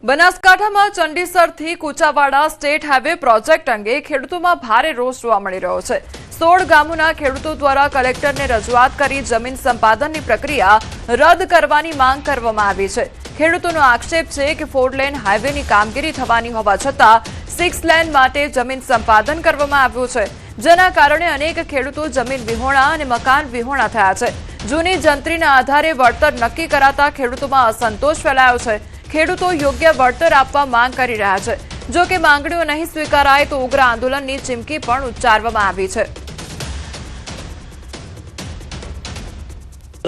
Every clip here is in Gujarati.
બનાસકાંઠામાં ચંડીસરથી કુચાવાડા સ્ટેટ હાઈવે પ્રોજેક્ટ અંગે ખેડૂતોમાં ભારે રોષ જોવા મળી રહ્યો છે। 16 ગામોના ખેડૂતો દ્વારા કલેક્ટરને રજૂઆત કરી જમીન સંપાદનની પ્રક્રિયા રદ કરવાની માંગ કરવામાં આવી છે। ખેડૂતોનો આક્ષેપ છે કે 4 લેન હાઈવેની કામગીરી થવાની હોવા છતાં 6 લેન માટે જમીન સંપાદન કરવામાં આવ્યું છે, જેના કારણે અનેક ખેડૂતો જમીન વિહોણા અને મકાન વિહોણા થયા છે। જૂની જંત્રીના આધારે વળતર નક્કી કરાતા ખેડૂતોમાં અસંતોષ ફેલાયો છે। ખેડૂતો યોગ્ય વળતર આપવા માંગ કરી રહ્યા છે। જો કે માંગણીઓ નહીં સ્વીકારાય તો ઉગ્ર આંદોલનની ચીમકી પણ ઉચ્ચારવામાં આવી છે।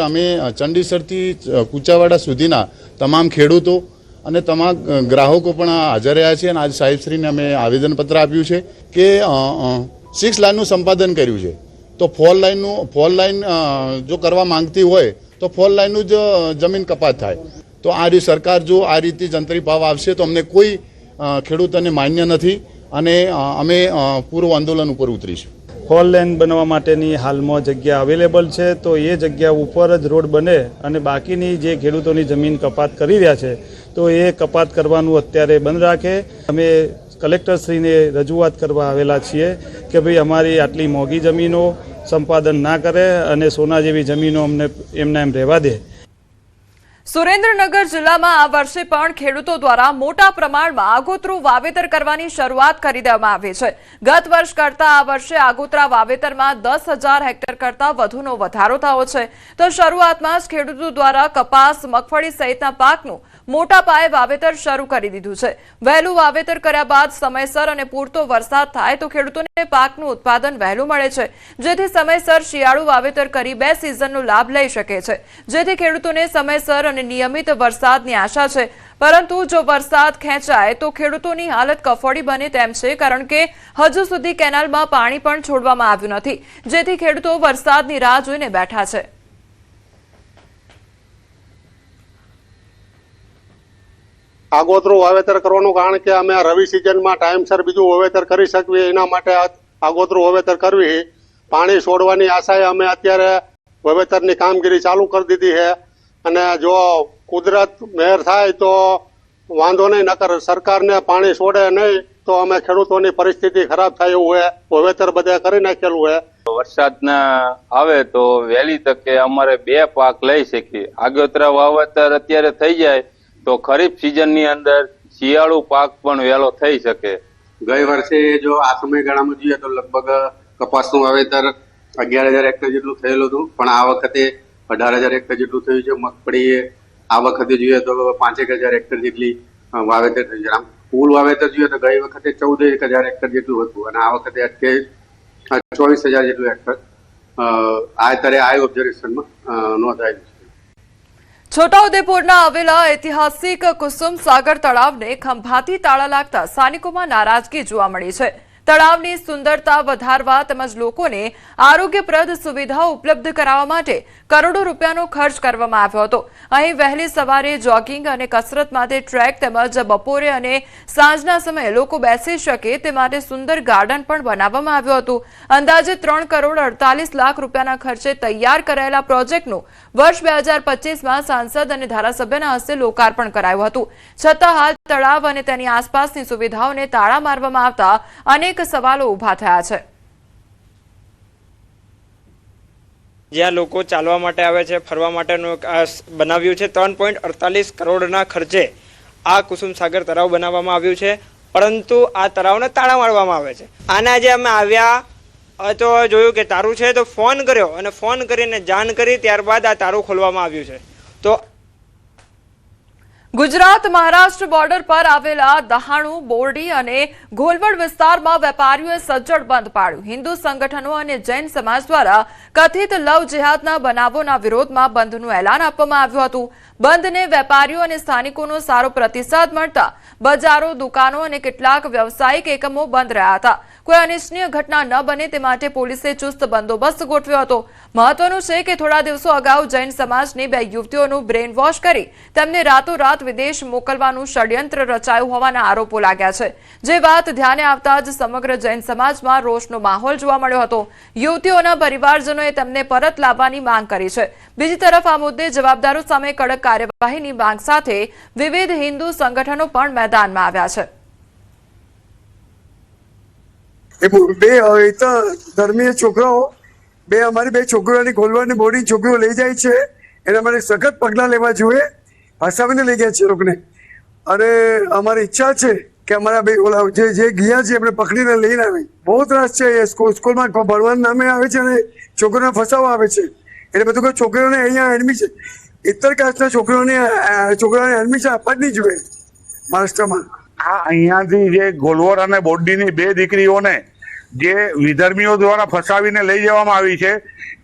અમે ચંડીસરથી કુચાવાડા સુધીના તમામ ખેડૂતો અને તમામ ગ્રાહકો પણ હાજર રહ્યા છે અને આજ સાહેબશ્રીને અમે આવેદનપત્ર આપ્યું છે કે 6 લાઇનનું સંપાદન કર્યું છે તો 4 લાઇન જો કરવા માંગતી હોય તો 4 લાઇનનું જ જમીન કપાત થાય। તો આ સરકાર જો આ રીતે જંત્રી ભાવ આવશે તો અમને કોઈ ખેડૂતોને માન્ય નથી અને અમે પૂર્વ આંદોલન ઉપર ઉતરીશું। 4 લેન બનવા માટેની હાલમાં જગ્યા અવેલેબલ છે તો એ જગ્યા ઉપર જ રોડ બને અને બાકીની જે ખેડૂતોની જમીન કપાત કરી રહ્યા છે તો એ કપાત કરવાનું અત્યારે બંધ રાખે। અમે કલેક્ટરશ્રીને રજૂઆત કરવા આવેલા છીએ કે ભાઈ અમારી આટલી મોંઘી જમીનો સંપાદન ના કરે અને સોના જેવી જમીનો અમને એમના એમ રહેવા દે। સુરેન્દ્રનગર જિલ્લામાં આ વર્ષે પણ ખેડૂતો દ્વારા મોટા પ્રમાણમાં આગોતરું વાવેતર કરવાની શરૂઆત કરી દેવામાં આવી છે। ગત વર્ષ કરતા આ વર્ષે આગોતરા વાવેતરમાં 10,000 હેક્ટર કરતા વધુનો વધારો થયો છે। તો શરૂઆતમાં જ ખેડૂતો દ્વારા કપાસ, મગફળી સહિતના પાકનું મોટા પાયે વાવેતર શરૂ કરી દીધું છે। વહેલું વાવેતર કર્યા બાદ સમયસર અને પૂરતો વરસાદ થાય તો ખેડૂતોને પાકનું ઉત્પાદન વહેલું મળે છે, જેથી સમયસર શિયાળુ વાવેતર કરી 2 સિઝનનો લાભ લઈ શકે છે, જેથી ખેડૂતોને સમયસર અને નિયમિત વરસાદની આશા છે। પરંતુ જો વરસાદ ખેંચાય તો ખેડૂતોની હાલત કફોડી બને તેમ છે, કારણ કે હજુ સુધી કેનાલમાં પાણી પણ છોડવામાં આવ્યું નથી, જેથી ખેડૂતો વરસાદની રાહ જોઈને બેઠા છે। આગોતરું વાવેતર કરવાનું કારણ કે અમે રવિ સિઝનમાં ટાઈમસર બીજું વાવેતર કરી શકીએ એના માટે આગોતરું વાવેતર કરવી। પાણી છોડવાની આશાએ અમે અત્યારે વાવેતરની કામગીરી ચાલુ કરી દીધી છે અને જો કુદરત મહેર થાય તો વાંધો નહીં, નકર સરકારને પાણી છોડે નહીં તો અમે ખેડૂતોની પરિસ્થિતિ ખરાબ થાય એવું હોય વાવેતર બધે કરી નાખેલું હોય। વરસાદ ના આવે તો વહેલી તકે અમારે 2 પાક લઈ શકીએ। આગોતરા વાવેતર અત્યારે થઈ જાય તો ખરીફ સિઝનની અંદર શિયાળુ પાક પણ વહેલો થઈ શકે। ગઈ વર્ષે જો આ સમયગાળામાં જોઈએ તો લગભગ કપાસનું વાવેતર 11,000 હેક્ટર જેટલું થયેલું હતું, પણ આ વખતે 18,000 હેક્ટર જેટલું થયું છે। મગફળી આ વખતે જોઈએ તો 5,000 હેક્ટર જેટલી વાવેતર થયું છે। આમ કુલ વાવેતર જોઈએ તો ગઈ વખતે 14,000 હેક્ટર જેટલું હતું અને આ વખતે 24,000 જેટલું હેક્ટર અત્યારે આ ઓબ્ઝર્વેશનમાં નોંધાયેલું છે। છોટાઉદેપુરના આવેલા ઐતિહાસિક કુસુમ સાગર તળાવને ખંભાતી તાળા લાગતા સ્થાનિકોમાં નારાજગી જોવા મળી છે। તળાવની સુંદરતા વધારવા તેમજ લોકોને આરોગ્યપ્રદ સુવિધાઓ ઉપલબ્ધ કરાવવા માટે કરોડો રૂપિયાનો ખર્ચ કરવામાં આવ્યો હતો। અહીં વહેલી સવારે જોગિંગ અને કસરત માટે ટ્રેક તેમજ બપોરે અને સાંજના સમયે લોકો બેસી શકે તે માટે સુંદર ગાર્ડન પણ બનાવવામાં આવ્યું હતું। અંદાજે 3 કરોડ 48 લાખ રૂપિયાના ખર્ચે તૈયાર કરાયેલા પ્રોજેક્ટનું વર્ષ 2025માં સાંસદ અને ધારાસભ્યના હસ્તે લોકાર્પણ કરાયું હતું, છતાં હાલ તળાવ અને તેની આસપાસની સુવિધાઓને તાળા મારવામાં આવતા અનેક સવાલો ઉભા થયા છે। જ્યાં લોકો ચાલવા માટે આવે છે, ફરવા માટેનું બનાવ્યું છે। 3.48 કરોડના ખર્ચે આ કુસુમ સાગર તળાવ બનાવવામાં આવ્યું છે, પરંતુ આ તળાવને તાળા મારવામાં આવે છે। આના જે અમે આવ્યા તો જોયું કે તારું છે તો ફોન કર્યો અને ફોન કરીને જાણ કરી, ત્યારબાદ આ તારું ખોલવામાં આવ્યું છે। તો ગુજરાત મહારાષ્ટ્ર બોર્ડર પર આવેલા દહાણુ, બોરડી અને ઘોલવડ વિસ્તારમાં વેપારીઓએ સજ્જડ બંધ પાડ્યું। હિન્દુ સંગઠનો અને જૈન સમાજ દ્વારા કથિત લવ જેહાદના બનાવોના વિરોધમાં બંધનું એલાન આપવામાં આવ્યું હતું। બંધને વેપારીઓ અને સ્થાનિકોનો સારો પ્રતિસાદ મળતા બજારો, દુકાનો અને કેટલાક વ્યવસાયિક એકમો બંધ રહ્યા હતા। કોઈ અનિચ્છનીય ઘટના ન બને તે માટે પોલીસે ચુસ્ત બંદોબસ્ત ગોઠવ્યો હતો। મહત્વનું છે કે થોડા દિવસો અગાઉ જૈન સમાજની 2 યુવતીઓનું બ્રેન વોશ કરી તેમને રાતોરાત બાદ વિદેશ મોકલવાનું ષડયંત્ર રચાયું હોવાના આરોપો લાગ્યા છે, જે વાત ધ્યાને આવતા જ સમગ્ર જૈન સમાજમાં રોષનો માહોલ જોવા મળ્યો હતો. યુવતીઓના પરિવારજનોએ તેમને પરત લાવવાની માંગ કરી છે. બીજી તરફ આ મુદ્દે જવાબદારો સામે કડક કાર્યવાહીની માંગ સાથે વિવિધ હિન્દુ સંગઠનો પણ મેદાનમાં આવ્યા છે. બે ધર્મીય છોકરાઓ અમારી બે છોકરીઓની ગોલવાની બોડી છોકરીઓ લઈ જાય છે, એના માટે સખત પગલાં લેવા જોઈએ. ફસાવીને લઈ ગયા છે લોકોને, અને અમારી ઈચ્છા છે કે અમારા બે ઓલા જે ગયા છે એમને પકડીને લઈને આવે. બહુ ત્રાસ છે, એ સ્કૂલમાં ભણવાનું નામે આવે છે અને છોકરીઓને ફસાવવા આવે છે. એટલે બધું કોઈ છોકરીઓને અહીંયા એડમિશન ઇતર કાસ્ટના છોકરાઓને એડમિશન આપવા જ નહીં જોઈએ મહારાષ્ટ્રમાં. આ અહીંયાથી જે ગોલવર અને બોડ્ડીની બે દીકરીઓને જે વિધર્મીઓ દ્વારા ફસાવીને લઈ જવામાં આવી છે,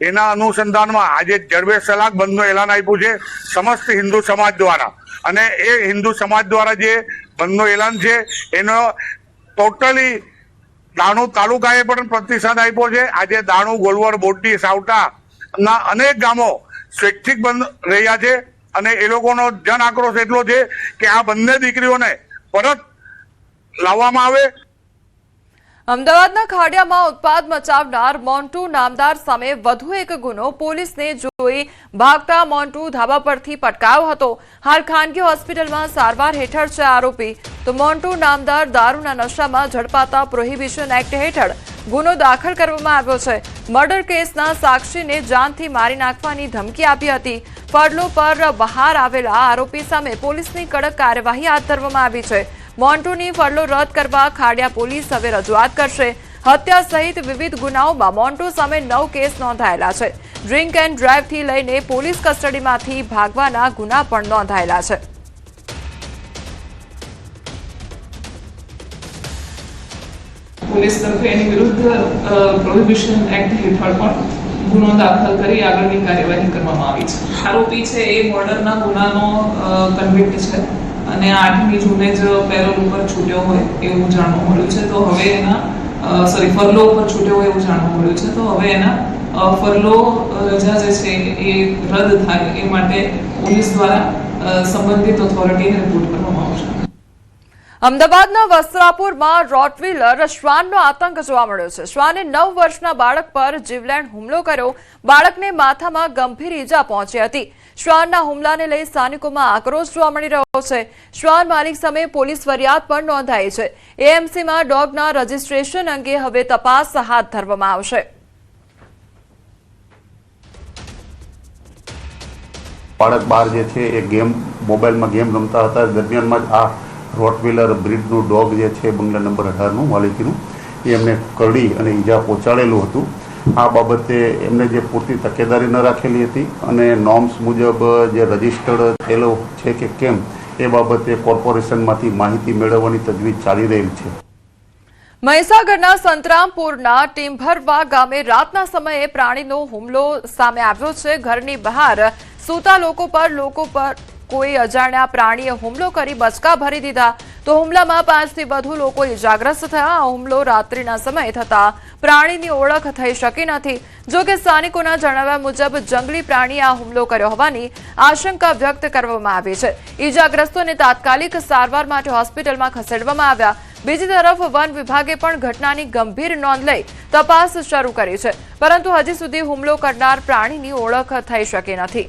એના અનુસંધાનમાં આજે જડબે સલાક બંધનું એલાન આપ્યું છે સમસ્ત હિન્દુ સમાજ દ્વારા. અને એ હિન્દુ સમાજ દ્વારા જે બંધનું એલાન છે એનો ટોટલી દાણુ તાલુકાએ પણ પ્રતિસાદ આપ્યો છે. આજે દાણુ, ગોલવર, બોડ્ડી, સાવટાના અનેક ગામો સ્વૈચ્છિક બંધ રહ્યા છે, અને એ લોકોનો જન આક્રોશ એટલો છે કે આ બંને દીકરીઓને પરત લાવવામાં આવે. અમદાવાદના ખાડિયામાં ઉત્પાદ મચાવનાર મોન્ટુ નામદાર સામે વધુ એક ગુનો પોલીસને જોઈ ભાગતા મોન્ટુ ધાબા પરથી પટકાયો હતો. હાલ ખાનગી હોસ્પિટલમાં સારવાર હેઠળ છે આરોપી. તો મોન્ટુ નામદાર દારૂના નશામાં ઝડપાતા પ્રોહિબિશન એક્ટ હેઠળ ગુનો દાખલ કરવામાં આવ્યો છે. મર્ડર કેસના સાક્ષીને જાનથી મારી નાખવાની ધમકી આપી હતી. ફરલો પર બહાર આવેલા આરોપી સામે પોલીસની કડક કાર્યવાહી હાથ ધરવામાં આવી છે. મોન્ટુની ફરલો રદ કરવા ખાડિયા પોલીસ હવે રજૂઆત કરશે. હત્યા સહિત વિવિધ ગુનાઓમાં મોન્ટુ સામે 9 કેસ નોંધાયેલા છે. ડ્રિંક એન્ડ ડ્રાઈવથી લઈને પોલીસ કસ્ટડીમાંથી ભાગવાના ગુના પણ નોંધાયેલા છે. પોલીસ તરફે એની વિરુદ્ધ પ્રોહિબિશન એક્ટ હેઠળ પણ ગુનો દાખલ કરી આગળની કાર્યવાહી કરવામાં આવી છે. આરોપી છે એ મર્ડરના ગુનાનો કન્વિક્ટ છે અને 8મી જૂને જ પેરોલ ઉપર છૂટ્યો હોય એવું જાણવા મળ્યું છે. તો હવે એના ફરલો ઉપર છૂટ્યો હોય એવું જાણવા મળ્યું છે. તો હવે એના ફરલો રજા જે છે એ રદ થાય એ માટે પોલીસ દ્વારા સંબંધિત ઓથોરિટીને રિપોર્ટ કરવામાં આવશે. અમદાવાદના વસ્ત્રાપુરમાં રોટવીલર શ્વાનનો આતંક જોવા મળ્યો છે. શ્વાને 9 વર્ષના બાળક પર જીવલેણ હુમલો કર્યો. બાળકને માથામાં ગંભીર ઈજા પહોંચી હતી. શ્વાનના હુમલાને લઈ સ્થાનિકોમાં આક્રોશ જોવા મળી રહ્યો છે. શ્વાન માલિક સામે પોલીસ ફરિયાદ પણ નોંધાઈ છે. એએમસીમાં ડોગના રજીસ્ટ્રેશન અંગે હવે તપાસ હાથ ધરવામાં આવશે. બાળક બહાર જે છે એ મોબાઈલમાં ગેમ રમતા હતા, દરમિયાનમાં જ આ રોટવીલર બ્રીડનું ડોગ જે છે બંગલા નંબર 18નું માલિકીનું, એ એમને કરડી અને ઈજા પહોંચાડેલું હતું. આ બાબતે એમને જે પૂરતી તકેદારી ન રાખેલી હતી અને નોર્મ્સ મુજબ જે રજિસ્ટર્ડ થયેલો છે કે કેમ એ બાબતે કોર્પોરેશનમાંથી માહિતી મેળવવાની તજવીજ ચાલી રહી છે. મહીસાગરના સંતરામપુરના ટીમ્ભરવા ગામે રાતના સમયે પ્રાણીનો હુમલો સામે આવ્યો છે. ઘરની બહાર સૂતા લોકો પર કોઈ અજાણ્યા પ્રાણીએ હુમલો કરી બચકા ભરી દીધા. તો હુમલામાં 5થી વધુ લોકો ઇજાગ્રસ્ત થયા. આ હુમલો રાત્રિના સમયે થતા પ્રાણીની ઓળખ થઈ શકી નથી. જો કે સ્થાનિકોના જણાવ્યા મુજબ જંગલી પ્રાણીએ આ હુમલો કર્યો હોવાની આશંકા વ્યક્ત કરવામાં આવી છે. ઇજાગ્રસ્તોને તાત્કાલિક સારવાર માટે હોસ્પિટલમાં ખસેડવામાં આવ્યા. બીજી તરફ વન વિભાગે પણ ઘટનાની ગંભીર નોંધ લઈ તપાસ શરૂ કરી છે, પરંતુ હજી સુધી હુમલો કરનાર પ્રાણીની ઓળખ થઈ શકી નથી.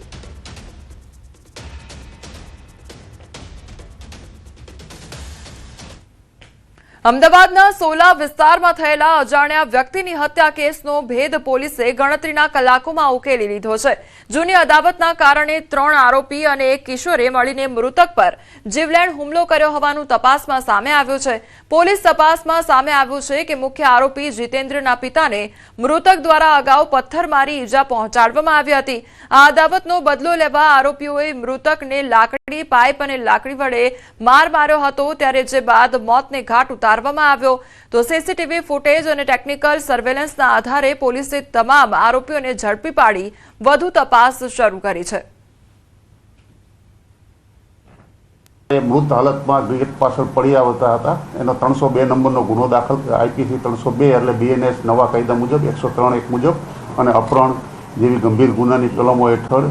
અમદાવાદના સોલા વિસ્તારમાં થયેલા અજાણ્યા વ્યક્તિની હત્યા કેસનો ભેદ પોલીસે ગણતરીના કલાકોમાં ઉકેલી લીધો છે. જૂની અદાવતના કારણે 3 આરોપી અને 1 કિશોરે મળીને મૃતક પર જીવલેણ હુમલો કર્યો હોવાનું તપાસમાં સામે આવ્યું છે. પોલીસ તપાસમાં સામે આવ્યું છે કે મુખ્ય આરોપી જીતેન્દ્રના પિતાને મૃતક દ્વારા અગાઉ પથ્થર મારી ઈજા પહોંચાડવામાં આવી હતી. આ અદાવતનો બદલો લેવા આરોપીઓએ મૃતકને લાકડી, પાઇપ અને લાકડી વડે માર માર્યો હતો. ત્યારે જે બાદ મોતને ઘાટ ઉતારવામાં આવ્યો. તો સીસીટીવી ફૂટેજ અને ટેકનિકલ સર્વેલન્સના આધારે પોલીસે તમામ આરોપીઓને ઝડપી પાડી વધુ તપાસ શરૂ કરી છે. મૃત હાલતમાં ગેટ પાછળ પડી આવતા હતા. એનો 302 નંબરનો ગુનો દાખલ આઈપીસી 302 એટલે બીએનએસ નવા કાયદા મુજબ 103(1) મુજબ અને અપહરણ જેવી ગંભીર ગુનાની કલમો હેઠળ